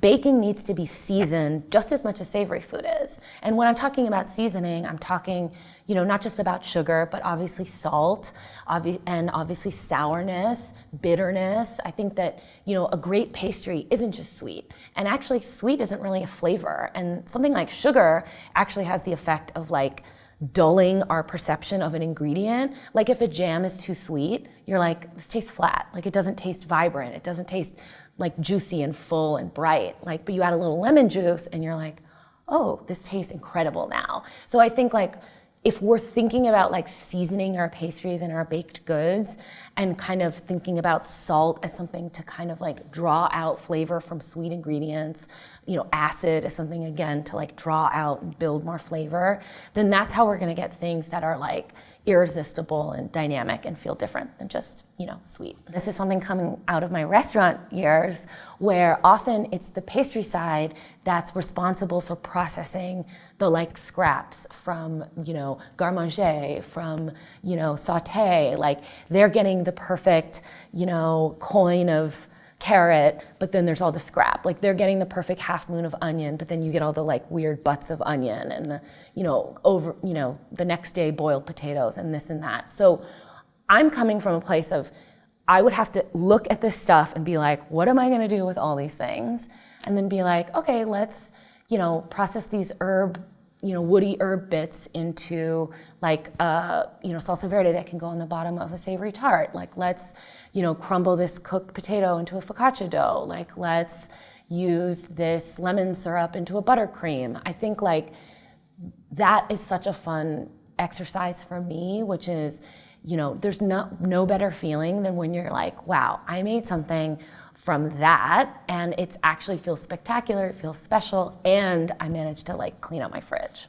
baking needs to be seasoned just as much as savory food is. And when I'm talking about seasoning, I'm talking, not just about sugar, but obviously salt, and obviously sourness, bitterness. I think that, a great pastry isn't just sweet. And actually, sweet isn't really a flavor. And something like sugar actually has the effect of like dulling our perception of an ingredient. Like if a jam is too sweet, you're like, this tastes flat. Like it doesn't taste vibrant. It doesn't taste like juicy and full and bright. Like, but you add a little lemon juice and you're like, oh, this tastes incredible now. So I think like, if we're thinking about like seasoning our pastries and our baked goods and kind of thinking about salt as something to kind of like draw out flavor from sweet ingredients, acid as something again to like draw out and build more flavor, then that's how we're gonna get things that are like irresistible and dynamic and feel different than just, sweet. This is something coming out of my restaurant years where often it's the pastry side that's responsible for processing the like scraps from, garde-manger, from, sauté, like they're getting the perfect, coin of carrot, but then there's all the scrap. Like they're getting the perfect half moon of onion, but then you get all the like weird butts of onion and the, the next day boiled potatoes and this and that. So I'm coming from a place of, I would have to look at this stuff and be like, what am I gonna do with all these things? And then be like, okay, let's, process these woody herb bits into like, salsa verde that can go on the bottom of a savory tart. Like let's, crumble this cooked potato into a focaccia dough. Like let's use this lemon syrup into a buttercream. I think like that is such a fun exercise for me, which is, there's no better feeling than when you're like, wow, I made something from that and it's actually feels spectacular, it feels special, and I managed to like clean out my fridge.